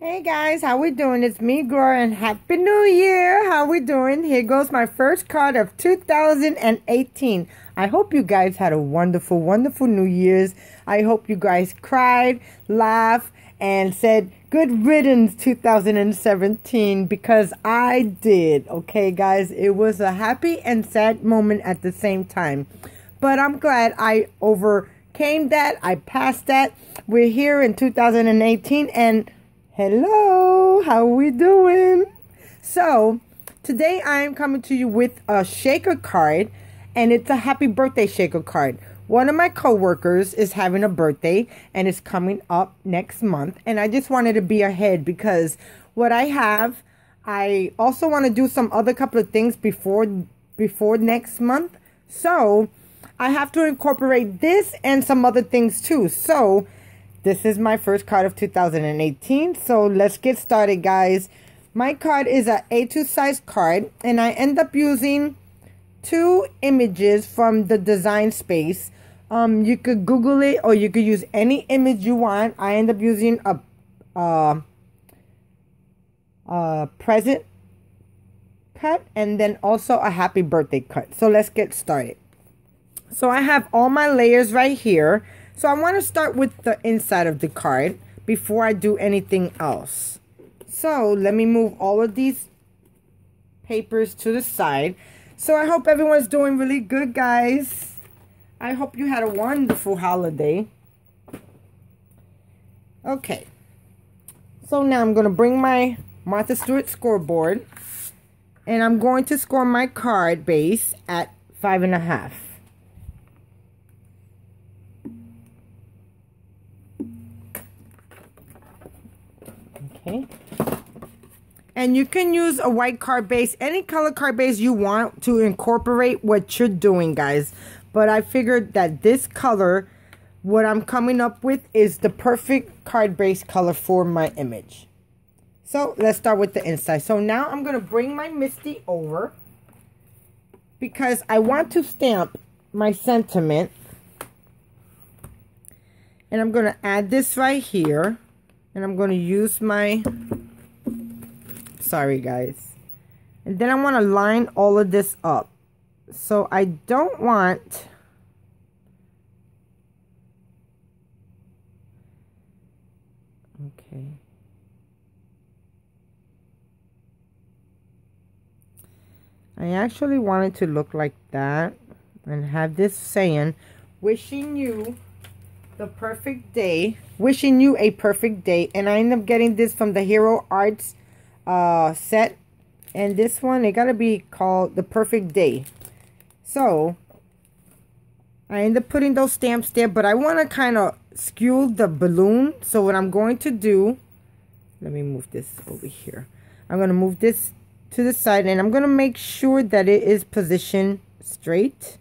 Hey guys, how we doing? It's me, Gloria, and Happy New Year! How we doing? Here goes my first card of 2018. I hope you guys had a wonderful, wonderful New Year's. I hope you guys cried, laughed, and said good riddance 2017 because I did. Okay, guys, it was a happy and sad moment at the same time. But I'm glad I overcame that. I passed that. We're here in 2018 and hello, how we doing? So, today I am coming to you with a shaker card, and it's a happy birthday shaker card. One of my coworkers is having a birthday, and it's coming up next month, and I just wanted to be ahead because what I have, I also want to do some other couple of things before next month. So, I have to incorporate this and some other things too. So, this is my first card of 2018, so let's get started, guys. My card is an A2 size card, and I end up using two images from the design space. You could Google it, or you could use any image you want. I end up using a present cut, and then also a happy birthday cut. So let's get started. So I have all my layers right here. So I want to start with the inside of the card before I do anything else. So let me move all of these papers to the side. So I hope everyone's doing really good, guys. I hope you had a wonderful holiday. Okay. So now I'm going to bring my Martha Stewart scoreboard. And I'm going to score my card base at 5.5. Okay. And you can use a white card base, any color card base you want to incorporate what you're doing, guys. But I figured that this color, what I'm coming up with, is the perfect card base color for my image. So let's start with the inside. So now I'm going to bring my Misty over because I want to stamp my sentiment. And I'm going to add this right here. And I'm going to use my, sorry guys. And then I want to line all of this up. So I don't want, okay. I actually want it to look like that. And have this saying, wishing you the perfect day, wishing you a perfect day. And I end up getting this from the Hero Arts set, and this one, it gotta be called the perfect day. So I end up putting those stamps there, but I want to kind of skew the balloon. So what I'm going to do, let me move this over here. I'm going to move this to the side, and I'm going to make sure that it is positioned straight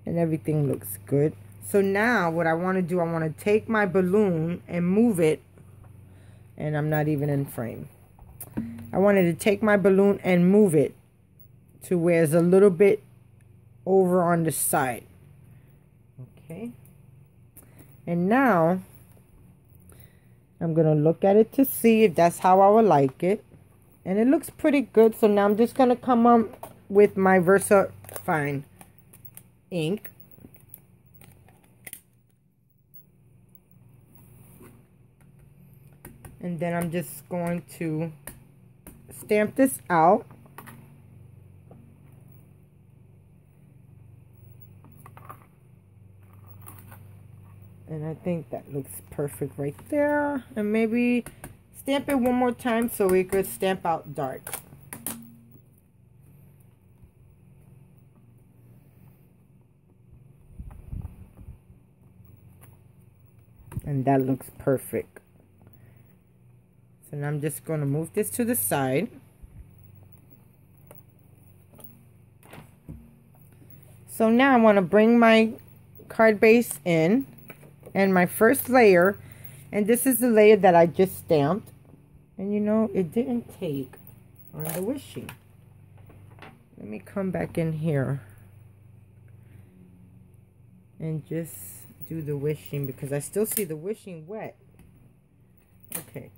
and everything looks good. So now what I want to do, I want to take my balloon and move it, and I'm not even in frame. I wanted to take my balloon and move it to where it's a little bit over on the side. Okay. And now I'm going to look at it to see if that's how I would like it. And it looks pretty good. So now I'm just going to come up with my VersaFine ink. And then I'm just going to stamp this out. And I think that looks perfect right there. And maybe stamp it one more time so we could stamp out dark. And that looks perfect. And I'm just going to move this to the side. So now I want to bring my card base in and my first layer. And this is the layer that I just stamped. And you know, it didn't take on the wishing. Let me come back in here and just do the wishing because I still see the wishing wet. Okay.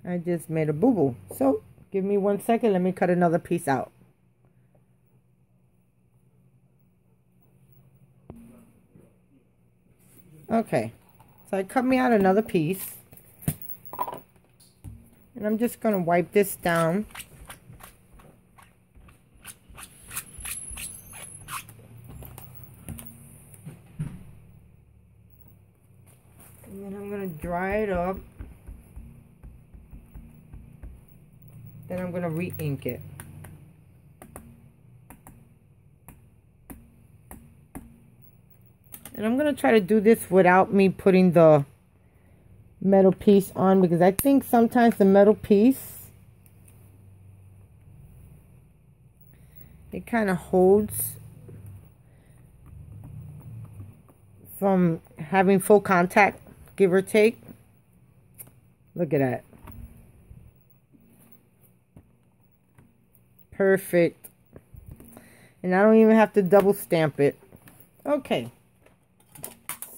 I just made a boo-boo. So, give me 1 second. Let me cut another piece out. Okay. So, I cut me out another piece. And I'm just going to wipe this down. And then I'm going to dry it up. Then I'm going to re-ink it. And I'm going to try to do this without me putting the metal piece on, because I think sometimes the metal piece, it kind of holds from having full contact, give or take. Look at that. Perfect. And I don't even have to double stamp it. Okay.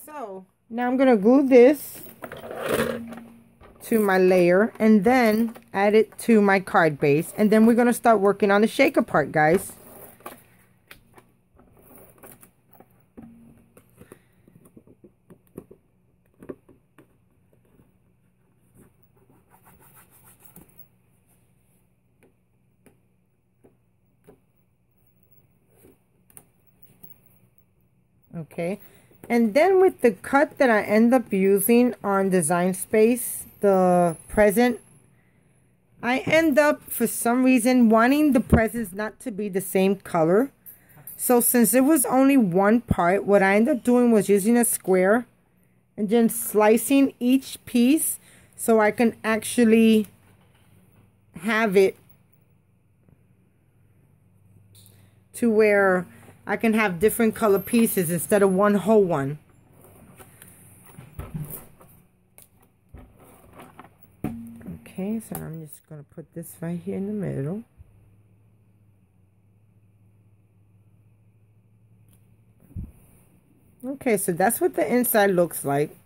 So now I'm going to glue this to my layer and then add it to my card base. And then we're going to start working on the shaker part, guys. Okay, and then with the cut that I end up using on Design Space, the present, I end up for some reason wanting the presents not to be the same color. So since it was only one part, what I ended up doing was using a square and then slicing each piece so I can actually have it to where I can have different color pieces instead of one whole one. Okay, so I'm just going to put this right here in the middle. Okay, so that's what the inside looks like.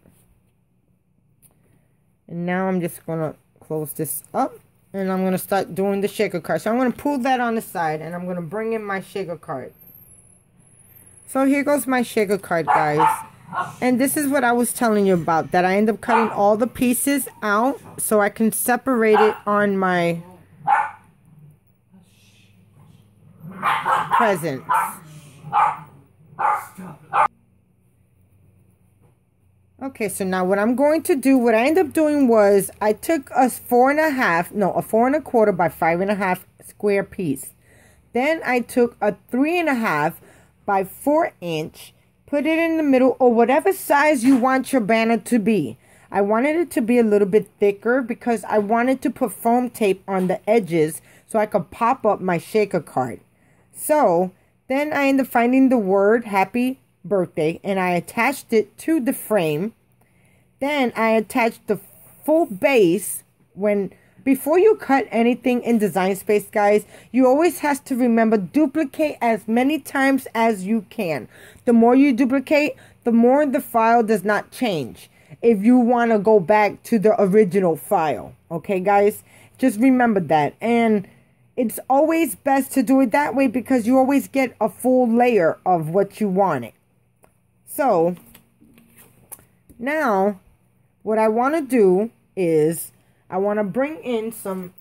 And now I'm just going to close this up. And I'm going to start doing the shaker card. So I'm going to pull that on the side. And I'm going to bring in my shaker card. So here goes my shaker card, guys. And this is what I was telling you about. That I end up cutting all the pieces out so I can separate it on my presents. Okay, so now what I'm going to do, what I ended up doing was I took a 4 1/4 by 5 1/2 square piece. Then I took a 3 1/2 by 4 inch, put it in the middle, or whatever size you want your banner to be. I wanted it to be a little bit thicker because I wanted to put foam tape on the edges so I could pop up my shaker card. So then I ended up finding the word happy birthday and I attached it to the frame. Then I attached the full base. Before you cut anything in Design Space, guys, you always have to remember, duplicate as many times as you can. The more you duplicate, the more the file does not change. If you want to go back to the original file. Okay, guys? Just remember that. And it's always best to do it that way because you always get a full layer of what you wanted. So, now, what I want to do is I want to bring in some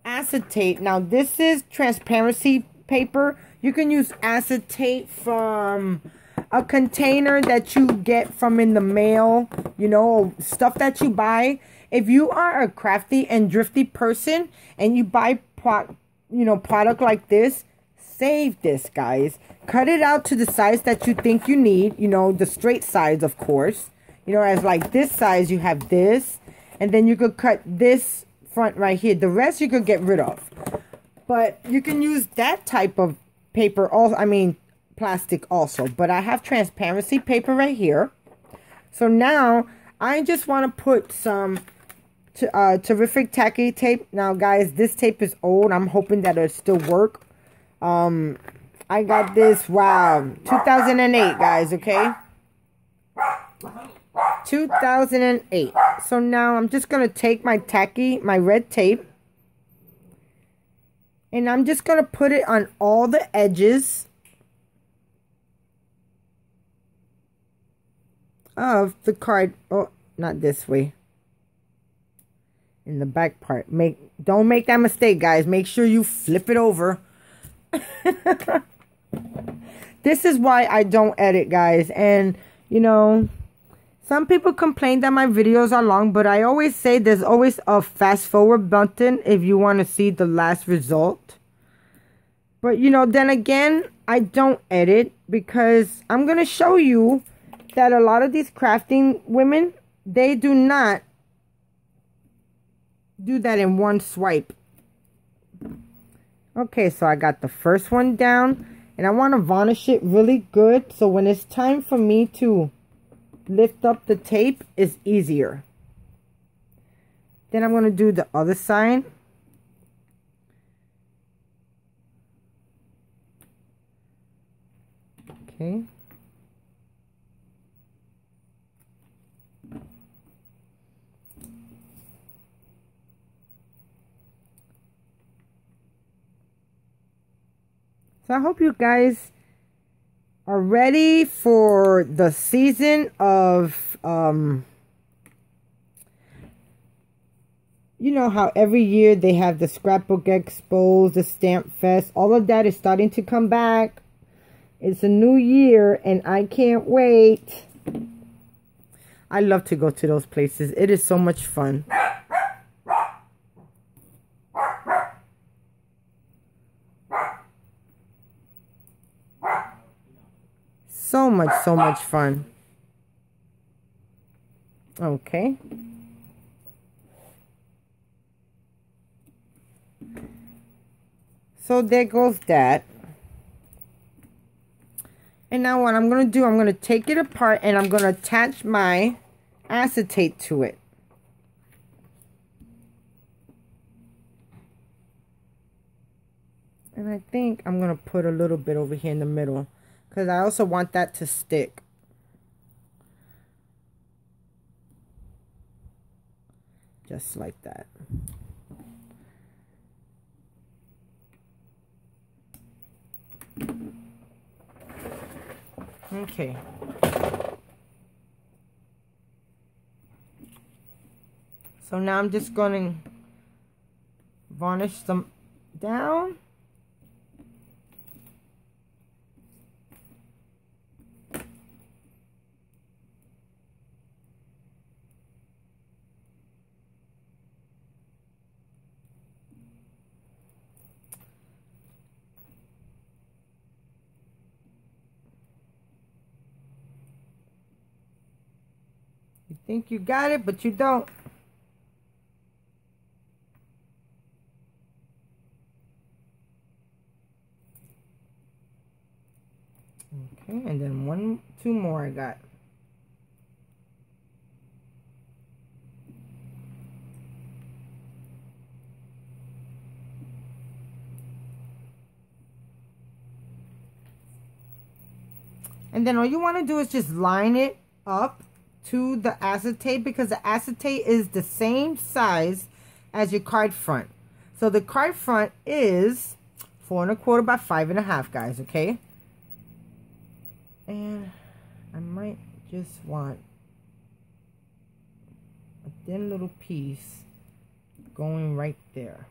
acetate. Now, this is transparency paper. You can use acetate from a container that you get from in the mail, you know, stuff that you buy. If you are a crafty and thrifty person and you buy product like this, save this, guys. Cut it out to the size that you think you need, you know, the straight size, of course. You know, as like this size, you have this. And then you could cut this front right here. The rest you could get rid of. But you can use that type of paper, plastic also. But I have transparency paper right here. So now, I just want to put some terrific tacky tape. Now, guys, this tape is old. I'm hoping that it'll still work. I got this, wow, 2008, guys, okay? 2008. So now I'm just going to take my red tape. And I'm just going to put it on all the edges of the card. Oh, not this way. In the back part. Don't make that mistake, guys. Make sure you flip it over. This is why I don't edit, guys. And, you know, some people complain that my videos are long, but I always say there's always a fast forward button if you want to see the last result. But, you know, then again, I don't edit because I'm going to show you that a lot of these crafting women, they do not do that in one swipe. Okay, so I got the first one down, and I want to varnish it really good so when it's time for me to lift up the tape, it's easier. Then I'm going to do the other side. Okay. So I hope you guys are ready for the season of, you know how every year they have the Scrapbook Expos, the Stamp Fest, all of that is starting to come back. It's a new year and I can't wait. I love to go to those places. It is so much fun. So much fun. Okay. So there goes that. And now what I'm going to do, I'm going to take it apart and I'm going to attach my acetate to it. And I think I'm going to put a little bit over here in the middle, because I also want that to stick. Just like that. Okay. So now I'm just going to varnish them down. You think you got it, but you don't. Okay, and then two more I got. And then all you want to do is just line it up to the acetate, because the acetate is the same size as your card front. So the card front is 4 1/4 by 5 1/2, guys, okay? And I might just want a thin little piece going right there.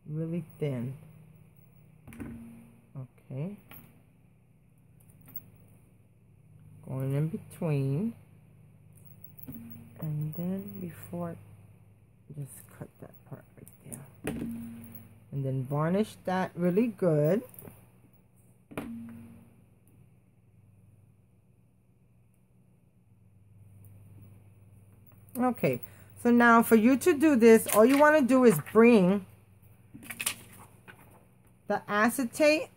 Really thin. Okay. Going in between. And then before, just cut that part right there. And then varnish that really good. Okay, so now for you to do this, all you want to do is bring the acetate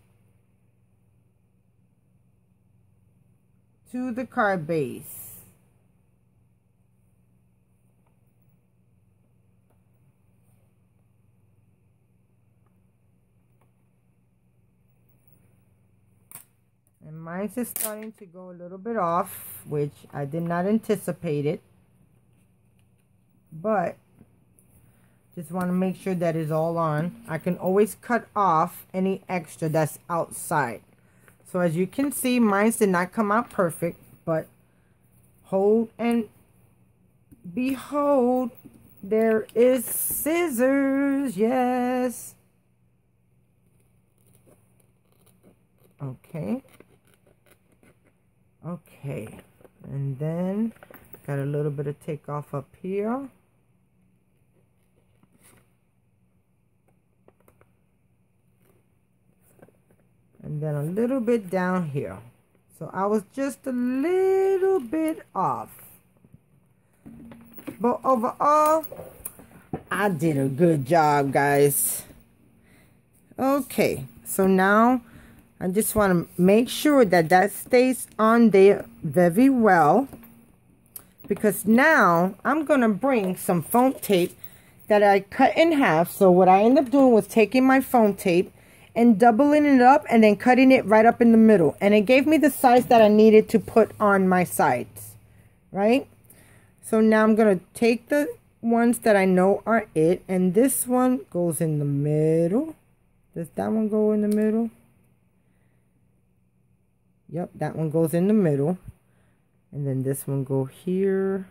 to the card base. And mine is starting to go a little bit off, which I did not anticipate it. But just want to make sure that is all on. I can always cut off any extra that's outside. So as you can see, mine did not come out perfect, but hold and behold, there is scissors. Yes. Okay. Okay. And then got a little bit of takeoff up here. And then a little bit down here. So I was just a little bit off. But overall, I did a good job, guys. Okay, so now I just want to make sure that that stays on there very well. Because now I'm going to bring some foam tape that I cut in half. So what I ended up doing was taking my foam tape and doubling it up and then cutting it right up in the middle. And it gave me the size that I needed to put on my sides, right? So now I'm going to take the ones that I know are it. And this one goes in the middle. Does that one go in the middle? Yep, that one goes in the middle. And then this one go here.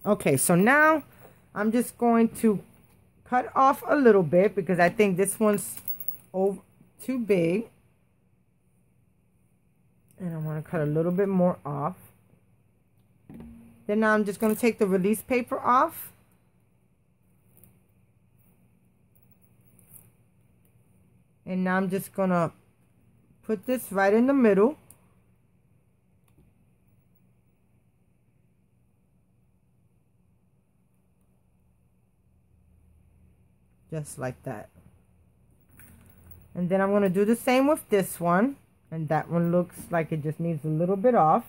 Okay, so now I'm just going to cut off a little bit because I think this one's too big. And I want to cut a little bit more off. Then now I'm just going to take the release paper off. And now I'm just going to put this right in the middle. Just like that. And then I'm going to do the same with this one. And that one looks like it just needs a little bit off.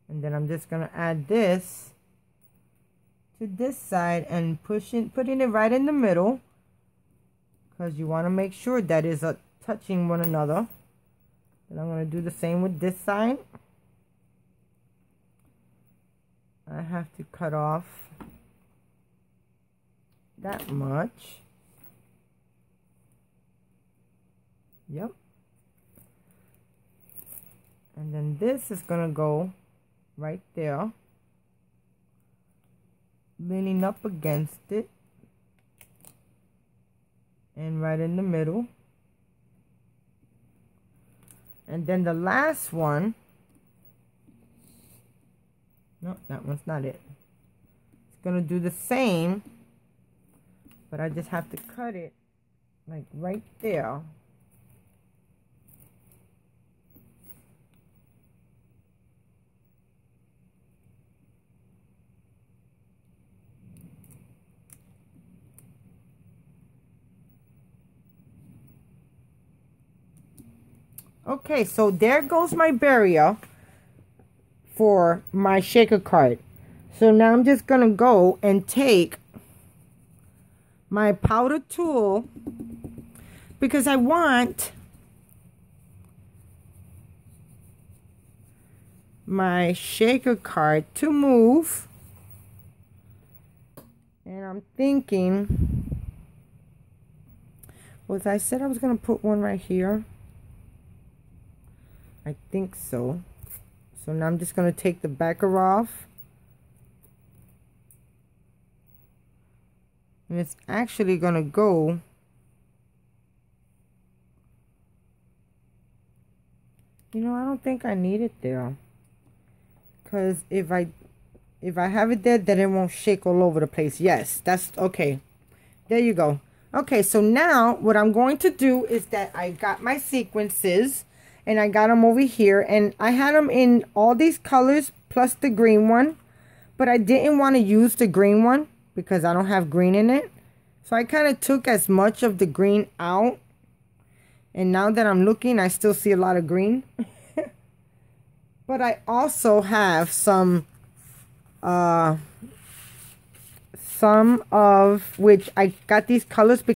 And then I'm just going to add this to this side and putting it right in the middle. Because you want to make sure that is touching one another. And I'm going to do the same with this side. I have to cut off that much. Yep. And then this is going to go right there, leaning up against it and right in the middle. And then the last one, no, that one's not it. It's going to do the same, but I just have to cut it like right there. Okay, so there goes my barrier for my shaker card. So now I'm just going to go and take my powder tool because I want my shaker card to move. And I'm thinking, was I said I was going to put one right here? I think so. So now I'm just going to take the backer off. And it's actually going to go I don't think I need it there. Because if I have it there, then it won't shake all over the place. Yes, that's okay. There you go. Okay, so now what I'm going to do is that I got my sequences. And I got them over here. And I had them in all these colors plus the green one. But I didn't want to use the green one because I don't have green in it. So I kind of took as much of the green out. And now that I'm looking, I still see a lot of green. But I also have some some of which I got these colors